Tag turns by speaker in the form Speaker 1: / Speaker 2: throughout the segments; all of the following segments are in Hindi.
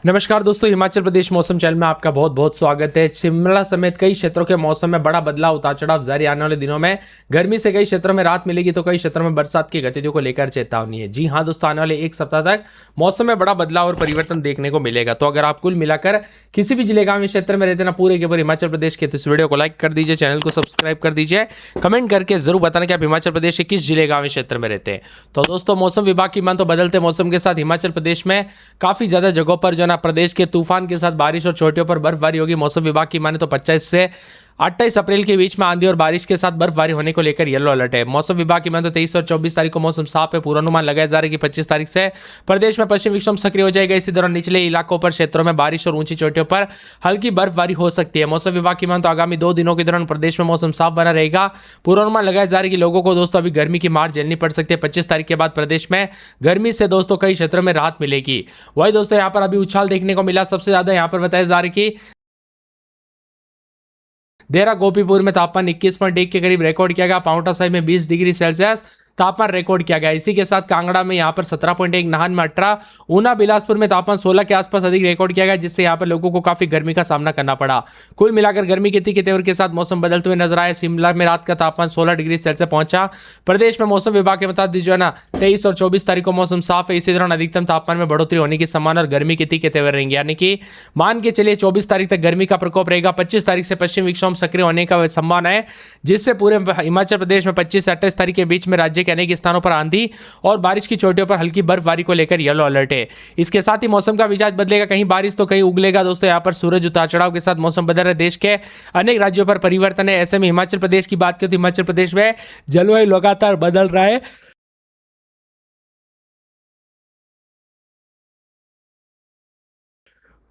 Speaker 1: नमस्कार दोस्तों, हिमाचल प्रदेश मौसम चैनल में आपका बहुत बहुत स्वागत है। शिमला समेत कई क्षेत्रों के मौसम में बड़ा बदलाव, उतार चढ़ाव जारी। आने वाले दिनों में गर्मी से कई क्षेत्रों में राहत मिलेगी तो कई क्षेत्रों में बरसात की गतिविधियों को लेकर चेतावनी है। जी हाँ दोस्तों, आने वाले एक सप्ताह तक मौसम में बड़ा बदलाव और परिवर्तन देखने को मिलेगा। तो अगर आप कुल मिलाकर किसी भी जिले गांव क्षेत्र में रहते ना पूरे के पूरे हिमाचल प्रदेश के, तो इस वीडियो को लाइक कर दीजिए, चैनल को सब्सक्राइब कर दीजिए, कमेंट करके जरूर बताना कि आप हिमाचल प्रदेश के किस जिले गांव क्षेत्र में रहते हैं। तो दोस्तों, मौसम विभाग की मान तो बदलते मौसम के साथ हिमाचल प्रदेश में काफी ज्यादा जगहों पर जो ना प्रदेश के तूफान के साथ बारिश और चोटियों पर बर्फबारी होगी। मौसम विभाग की माने तो 25 से 28 अप्रैल के बीच में आंधी और बारिश के साथ बर्फबारी होने को लेकर येलो अलर्ट है। मौसम विभाग की माने तो 23 और 24 तारीख को मौसम साफ है। पूर्वानुमान लगाया जा रहा है कि 25 तारीख से प्रदेश में पश्चिम विक्षोभ सक्रिय हो जाएगा। इसी दौरान निचले इलाकों पर क्षेत्रों में बारिश और ऊंची चोटियों पर हल्की बर्फबारी हो सकती है। मौसम विभाग की माने तो आगामी 2 दिनों के दौरान प्रदेश में मौसम साफ बना रहेगा। पूर्वानुमान लगाया जा रहा है कि लोगों को दोस्तों अभी गर्मी की मार झेलनी पड़ सकती है। 25 तारीख के बाद प्रदेश में गर्मी से दोस्तों कई क्षेत्रों में राहत मिलेगी। वही दोस्तों यहाँ पर अभी उछाल देखने को मिला। सबसे ज्यादा यहाँ पर बताया जा रहा है कि देहरा गोपीपुर में तापमान 21.1 के करीब रिकॉर्ड किया गया। पांवटा साहिब में 20 डिग्री सेल्सियस तापमान रिकॉर्ड किया गया। इसी के साथ कांगड़ा में यहाँ पर 17.1, नाहन में 18, ऊना बिलासपुर में तापमान 16 के आसपास अधिक रिकॉर्ड किया गया, जिससे यहाँ पर लोगों को काफी गर्मी का सामना करना पड़ा। कुल मिलाकर गर्मी के तीखे तेवर के साथ मौसम बदलते हुए नजर आया। शिमला में रात का तापमान 16 डिग्री सेल्सियस पहुंचा। प्रदेश में मौसम विभाग के मुताबिक जो है ना 23 और 24 तारीख को मौसम साफ है। इसी दौरान अधिकतम तापमान में बढ़ोतरी होने की संभावना और गर्मी के तीखे तेवर रहेंगे। यानी कि मान के चलिए 24 तारीख तक गर्मी का प्रकोप रहेगा। 25 तारीख से पश्चिम विक्षोभ सक्रिय होने का संभावना है, जिससे पूरे हिमाचल प्रदेश में 25 से 28 तारीख के बीच में राज्य के अनेक स्थानों पर आंधी और बारिश की चोटियों पर हल्की बर्फबारी को लेकर येलो अलर्ट है। इसके साथ ही मौसम का मिजाज बदलेगा, कहीं बारिश तो कहीं उगलेगा। दोस्तों यहाँ पर सूरज उतार चढ़ाव के साथ मौसम बदल रहा है। देश के अनेक राज्यों पर परिवर्तन है। ऐसे में हिमाचल प्रदेश की बात करें तो हिमाचल प्रदेश में जलवायु लगातार बदल रहा है।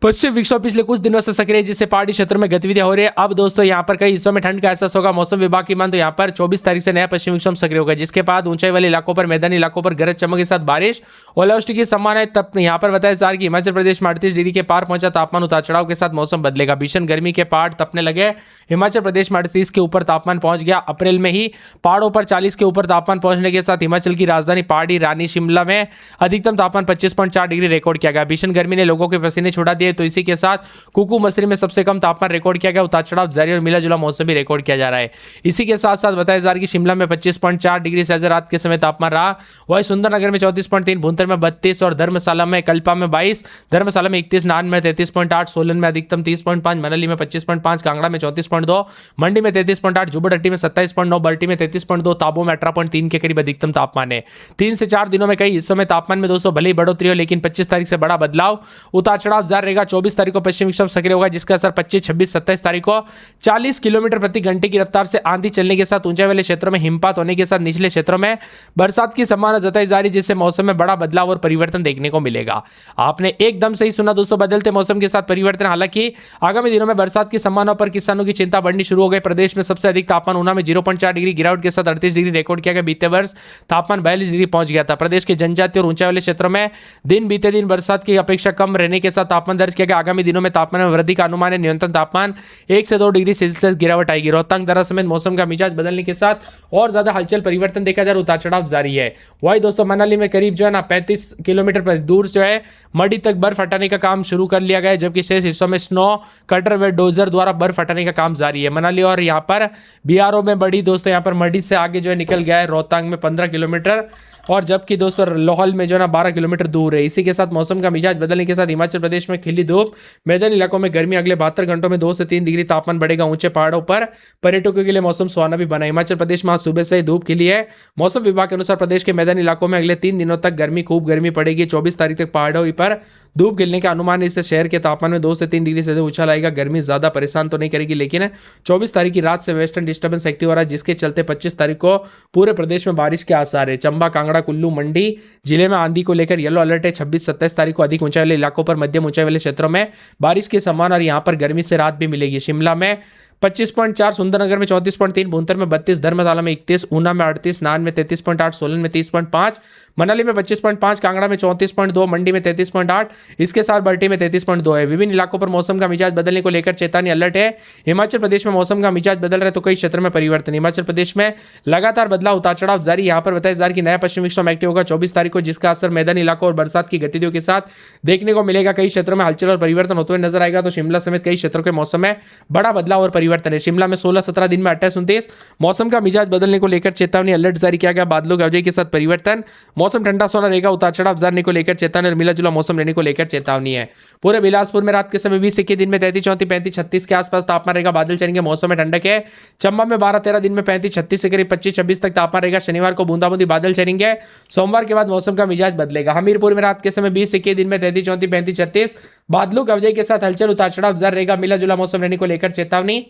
Speaker 1: पश्चिम विक्षोभ पिछले कुछ दिनों से सक्रिय है, जिससे पहाड़ी क्षेत्रों में गतिविधियां हो रही है। अब दोस्तों यहाँ पर कई हिस्सों में ठंड का एहसास होगा। मौसम विभाग की मान तो यहाँ पर 24 तारीख से नया पश्चिम विक्षोभ सक्रिय होगा, जिसके बाद ऊंचाई वाले इलाकों पर, मैदानी इलाकों पर गरज चमक के साथ बारिश, ओलावृष्टि की संभावना है। तब यहाँ पर बताया जा रहा है कि हिमाचल प्रदेश में 38 डिग्री के पार पहुंचा तापमान। उतार चढ़ाव के साथ मौसम बदलेगा। भीषण गर्मी के पहाड़ तपने लगे। हिमाचल प्रदेश में 38 के ऊपर तापमान पहुंच गया। अप्रैल में ही पहाड़ों पर 40 के ऊपर तापमान पहुंचने के साथ हिमाचल की राजधानी पहाड़ी रानी शिमला में अधिकतम तापमान 25.4 डिग्री रिकॉर्ड किया गया। भीषण गर्मी ने लोगों के पसीने छुड़ा दिए। तो इसी के साथ कुकू मसरी में सबसे कम तापमान रिकॉर्ड किया गया। उतार चढ़ाव जारी और मिला जुला मौसम भी रिकॉर्ड किया जा रहा है। इसी के साथ साथ बताया जा रहा है कि शिमला में 25.4 डिग्री सेल्सियस रात के समय तापमान रहा। वही सुंदरनगर में 34.3, भुंतर में 32 और धर्मशाला में, कल्पा में 22, धर्मशाला में 31, नाहन में 33.8, सोलन में अधिकतम 30.5, मनाली में 25.5, कांगड़ा में 34.2, मंडी में 33.8, जुब्बड़हट्टी में 27.9, बल्टी में 33.2, ताबो में 18.3 के करीब अधिकतम तापमान है। 3 से 4 दिनों में कई हिस्सों में तापमान में दोस्तों भले ही बढ़ोतरी हो, लेकिन 25 तारीख से बड़ा बदलाव, उतार चढ़ाव जारी रहेगा। 24 तारीख को पश्चिम विक्षोभ सक्रिय होगा, जिसका असर 25, 26, 27 तारीख को 40 किलोमीटर प्रति घंटे की रफ्तार से आंधी चलने के साथ ऊंचाई वाले क्षेत्रों में हिमपात होने के साथ निचले क्षेत्रों में बरसात की संभावना जताई जा रही, जिससे मौसम में बड़ा बदलाव और परिवर्तन देखने को मिलेगा। आपने एकदम सही सुना दोस्तों, बदलते मौसम के साथ परिवर्तन। हालांकि आगामी दिनों में बरसात की संभावना पर किसानों की चिंता बढ़नी शुरू हो गई। प्रदेश में सबसे अधिक तापमान ऊना में 0.4 डिग्री गिरावट के साथ 38 डिग्री रिकॉर्ड किया गया। बीते वर्ष तापमान 42 डिग्री पहुंच गया था। प्रदेश के जनजातीय और ऊंचाई वाले क्षेत्रों में दिन बीते दिन बरसात की अपेक्षा कम रहने के साथ तापमान दर्ज किया गया। आगामी दिनों में तापमान में वृद्धि का अनुमान है। न्यूनतम तापमान 1 से 2 डिग्री सेल्सियस गिरावट आएगी। रोहतांग दर्रा समेत मौसम का मिजाज बदलने के साथ और ज्यादा हलचल परिवर्तन देखा जा रहा है। उतार चढ़ाव जारी है। वही दोस्तों मनाली में करीब जो है ना 35 किलोमीटर पर दूर जो है मडी तक बर्फ हटाने का काम शुरू कर लिया गया है, जबकि शेष हिस्सों में स्नो कटर व डोजर द्वारा बर्फ हटाने का काम जारी है। मनाली और यहाँ पर बीआरओ में बड़ी दोस्तों यहाँ पर मडी से आगे जो है निकल गया है। रोहतांग में 15 किलोमीटर और जबकि दोस्तों लाहौल में जो है ना 12 किलोमीटर दूर है। इसी के साथ मौसम का मिजाज बदलने के साथ हिमाचल प्रदेश में खिली धूप, मैदानी इलाकों में गर्मी। अगले 72 घंटों में 2 से 3 डिग्री तापमान बढ़ेगा। ऊंचे पहाड़ों पर पर्यटकों के लिए मौसम सुहाना भी बना। हिमाचल प्रदेश में आज सुबह से ही धूप खिली है। मौसम विभाग के अनुसार प्रदेश के मैदानी इलाकों में अगले 3 दिनों तक खूब गर्मी पड़ेगी। 24 तारीख तक पहाड़ों पर धूप खिलने का अनुमान है। इससे शहर के तापमान में 2 से 3 डिग्री से उछाल आएगा। गर्मी ज्यादा परेशान तो नहीं करेगी, लेकिन 24 तारीख की रात से वेस्टर्न डिस्टर्बेंस एक्टिव हो रहा है, जिसके चलते 25 तारीख को पूरे प्रदेश में बारिश के आसार है। चंबा, कांगड़ा, कुल्लू, मंडी जिले में आंधी को लेकर येलो अलर्ट है। 26-27 तारीख को अधिक ऊंचाई वाले इलाकों पर, मध्यम ऊंचाई वाले क्षेत्रों में बारिश की संभावना और यहां पर गर्मी से राहत भी मिलेगी। शिमला में 25.4, सुंदरनगर में 34.3, भुंतर में 32, धर्मशाला में 31, ऊना में 38, नान में 33.8, सोलन में 30.5, मनाली में 25.5, कांगड़ा में 34.2, मंडी में 33.8, इसके साथ बरठी में 33.2 है। विभिन्न इलाकों पर मौसम का मिजाज बदलने को लेकर चेतावनी अलर्ट है। हिमाचल प्रदेश में मौसम का मिजाज बदल रहा है तो कई क्षेत्र में परिवर्तन। हिमाचल प्रदेश में लगातार बदलाव उतार चढ़ाव जारी। यहाँ पर बताया जा रहा है कि नया पश्चिमी विक्षोभ एक्टिव होगा 24 तारीख को, जिसका असर मैदानी इलाकों और बरसात की गतिविधियों के साथ देखने को मिलेगा। कई क्षेत्रों में हलचल और परिवर्तन होते हुए नजर आएगा। तो शिमला समेत कई क्षेत्रों के मौसम में बड़ा बदलाव और परिवर्तन है। शिमला में 16-17 दिन में 28-29 मौसम का मिजाज बदलने को लेकर चेतावनी अलर्ट जारी किया गया। बादलों की आवाजाही के साथ परिवर्तन, मौसम ठंडा सोना रहेगा, उतार चढ़ाव जाने को लेकर चेतावनी और मिला जुला मौसम रहने को लेकर चेतावनी है। पूरे बिलासपुर में रात के समय 20 के दिन में 33, 34, 35, 36 के आसपास तापमान रहेगा। बादल चलेंगे, मौसम में ठंडक है। चंबा में 12-13 दिन में 35, 36 से करीब 25, 26 तक तापमान रहेगा। शनिवार को बूंदाबूंदी बादल चलेंगे। सोमवार के बाद मौसम का मिजाज बदलेगा। हमीरपुर में रात के समय 20 के दिन में 33, 34, 35, 36 बादलों की आवाजाही के साथ हलचल, उतार चढ़ाव जारी रहेगा। मिला जुला मौसम रहने को लेकर चेतावनी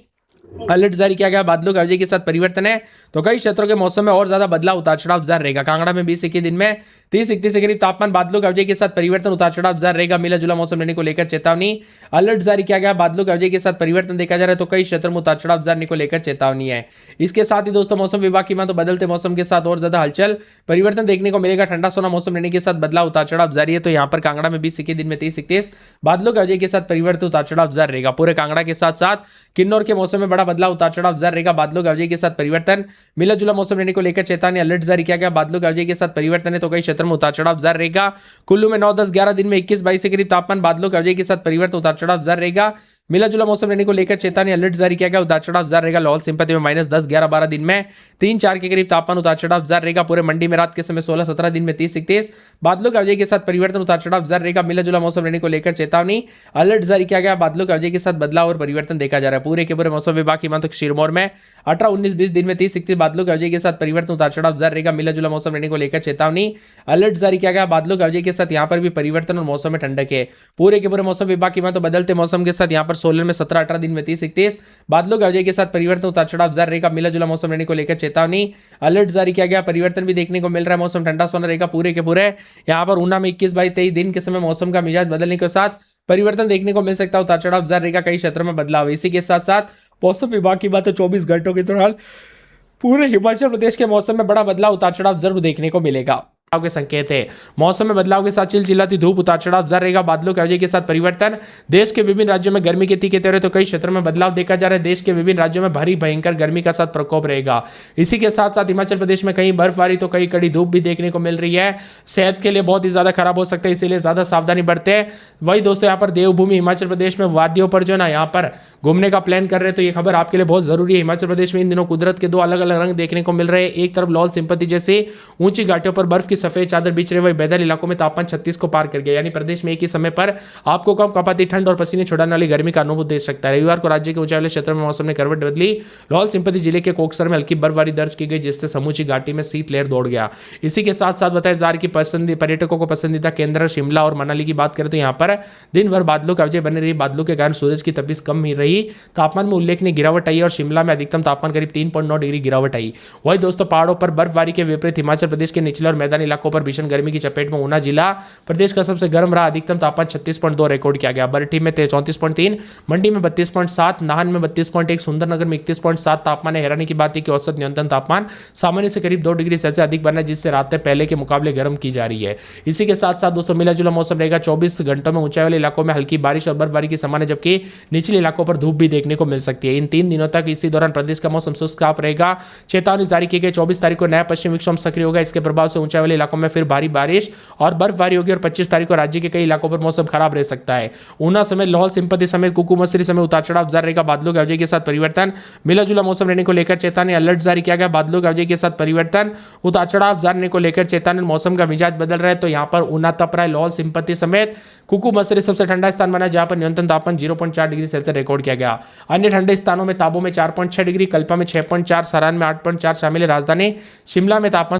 Speaker 1: अलर्ट जारी किया गया। बादलों की आवाजाही के साथ परिवर्तन है तो कई क्षेत्रों के मौसम में और ज्यादा बदलाव उतार चढ़ाव जारी रहेगा। कांगड़ा में 20 के दिन में 30-31 के करीब तापमान, बादलों की आवाजाही के साथ परिवर्तन, उतार चढ़ाव जारी रहेगा। मिला जुला मौसम रहने को लेकर चेतावनी अलर्ट जारी किया गया। बादलों की आवाजाही के साथ परिवर्तन देखा जा रहा है तो कई क्षेत्रों में उतार चढ़ाव जारी को लेकर चेतावनी है। इसके साथ ही दोस्तों मौसम विभाग की तो बदलते मौसम के साथ और ज्यादा हलचल परिवर्तन देखने को मिलेगा। ठंडा सोना मौसम रहने के साथ बदलाव उतार चढ़ाव जारी है। तो यहाँ पर कांगड़ा में 20 के दिन में 30-31 बादलों की आवाजाही के साथ परिवर्तन, उतार चढ़ाव जारी रहेगा। पूरे कांगड़ा के साथ साथ किन्नौर के मौसम में बड़ा बदलाव, उतार चढ़ाव जारी रहेगा। बादलों की आवाजाही के साथ परिवर्तन, मिला जुला मौसम रहने को लेकर चेतावनी अलर्ट जारी किया गया। बादलों की आवाजाही के साथ परिवर्तन है तो कई क्षेत्रों में उतार चढ़ाव जारी रहेगा। कुल्लू में 9, 10, 11 दिन में 21-22 के करीब तापमान, बादलों की आवाजाही के साथ परिवर्तन, उतार चढ़ाव जारी रहेगा। मिला जुला मौसम रहने को लेकर चेतावनी अलर्ट जारी किया गया। उतार चढ़ाव जारी रहेगा। लाहौल स्पीति में -10, 11, 12 दिन में 3-4 के करीब तापमान, उतार चढ़ाव जारी रहेगा। पूरे मंडी में रात के समय 16-17 दिन में 30-31 बादलों की आवाजाही के साथ परिवर्तन, उतार चढ़ाव जारी रहेगा। मिला जुला मौसम रहने को लेकर चेतावनी अलर्ट जारी किया गया। बादलों की आवाजाही के साथ बदलाव और परिवर्तन देखा जा रहा है। पूरे के पूरे मौसम विभाग की मानक सिरमौर में 18, 19, 20 दिन में 30-31 बादलों की आवाजाही के साथ परिवर्तन, उतार चढ़ाव जारी रहेगा। मिला जुला मौसम रहने को लेकर चेतावनी अलर्ट जारी किया गया। बादलों की आवाजाही के साथ यहाँ पर भी परिवर्तन और मौसम में ठंडक है। पूरे के पूरे मौसम विभाग की तो बदलते मौसम के साथ यहाँ पर सोलन में 17-18 दिन में 30-31 बादलों की आवाजाही के साथ परिवर्तन, उतार चढ़ाव जारी रहेगा। मिला जुला मौसम रहने को लेकर चेतावनी अलर्ट जारी किया गया। परिवर्तन भी देखने को मिल रहा है। मौसम ठंडा सोना रहेगा। पूरे के पूरे यहाँ पर ऊना में 21-22-23 दिन के समय मौसम का मिजाज बदलने के साथ परिवर्तन देखने को मिल सकता है। उतार चढ़ाव जारी रहेगा। कई क्षेत्रों में बदलाव। इसी के साथ साथ मौसम विभाग की बात 24 घंटों के दौरान पूरे हिमाचल प्रदेश के मौसम में बड़ा बदलाव, उतार चढ़ाव जरूर देखने को मिलेगा के संकेत है। मौसम में बदलाव के साथ चिलचिलाती धूप, उतार चढ़ाव जारी रहेगा। बादलों की आवाजाही के साथ परिवर्तन। देश के विभिन्न राज्यों में गर्मी के तीखे तेवर तो कई क्षेत्रों में बदलाव देखा जा रहा है। देश के विभिन्न राज्यों में भारी भयंकर गर्मी का साथ प्रकोप रहेगा। इसी के साथ साथ हिमाचल प्रदेश में कहीं बर्फबारी तो कहीं कड़ी धूप भी देखने को मिल रही है। सेहत के लिए बहुत ही ज्यादा खराब हो सकता है, इसीलिए ज्यादा सावधानी बरते। वही दोस्तों यहाँ पर देवभूमि हिमाचल प्रदेश में वादियों पर जो ना यहाँ पर घूमने का प्लान कर रहे हैं तो ये खबर आपके लिए बहुत जरूरी है। हिमाचल प्रदेश में इन दिनों कुदरत के दो अलग अलग रंग देखने को मिल रहे हैं। एक तरफ लाहौल स्पीति जैसे ऊंची घाटियों पर बर्फ की सफेद चादर बिछ रहे, वही मैदानी इलाकों में तापमान 36 को पार कर गया। यानी प्रदेश में एक ही समय पर आपको कम कपाती ठंड और पसीने छुड़ाने वाली गर्मी का अनुभव दे सकता है। रविवार को राज्य के ऊंचाई वाले क्षेत्रों में मौसम ने करवट बदली। लाहौल स्पीति जिले के कोकसर में हल्की बर्फबारी दर्ज की गई, जिससे समूची घाटी में शीतलहर दौड़ गया। इसी के साथ साथ बताया जा रहा है कि पर्यटकों को पसंदीदा केंद्र शिमला और मनाली की बात करें तो यहाँ पर दिन भर बादलों की आवाजाही बनी रही। बादलों के कारण सूरज की तपिश कम ही रही। तापमान में उल्लेखनीय गिरावट आई और शिमला में अधिकतम तापमान करीब 3.9 डिग्री गिरावट आई। वही दोस्तों पहाड़ों पर बर्फबारी के विपरीत हिमाचल प्रदेश के निचले और मैदानी इलाकों पर भीषण गर्मी की चपेट में ऊना जिला प्रदेश का सबसे गर्म रहा। अधिकतम तापमान 36.2 रिकॉर्ड किया गया। बरठी में 34.3, मंडी में 32.7, नाहन में 32.1, सुंदरनगर में 31.7 तापमान है। हैरानी की बात है कि औसत न्यूनतम तापमान सामान्य से करीब 2 डिग्री सेल्सियस अधिक बना, जिससे रातें पहले के मुकाबले गर्म की जा रही है। इसी के साथ साथ दोस्तों मिला जुला मौसम रहेगा। 24 घंटों में ऊंचाई वाले इलाकों में हल्की बारिश और बर्फबारी की सामान्य, जबकि निचले इलाकों पर धूप भी देखने को मिल सकती है। इन 3 दिनों तक इसी दौरान प्रदेश का मौसम शुष्क साफ रहेगा। चेतावनी जारी की गई। 24 तारीख को नया पश्चिमी विक्षोभ सक्रिय होगा। इसके प्रभाव से ऊंचाई वाले इलाकों में फिर भारी बारिश और बर्फबारी होगी और 25 तारीख को राज्य के कई इलाकों पर मौसम खराब रह सकता है। ऊना समेत लाहौल स्पीति समेत कुकू मसरी समेत उतार चढ़ाव जारी रहेगा। बादलों की आवाजाही के साथ परिवर्तन। मिला जुला मौसम रहने को लेकर चेतावनी अलर्ट जारी किया गया। बादलों की आवाजाही के साथ परिवर्तन, उतार चढ़ाव जारी रहने को लेकर चेतावनी। मौसम का मिजाज बदल रहा है तो यहाँ पर ऊना तप रहा है। लाहौल स्पीति समेत कुकू मसरी सबसे ठंडा स्थान बना, जहां पर न्यूनतम तापमान 0.4 डिग्री सेल्सियस रिकॉर्ड किया गया। अन्य ठंडे स्थानों में ताबो में 4.6 डिग्री, कल्पा में 6.4, सरान में 8.4 शामिल है। राजधानी शिमला में तापमान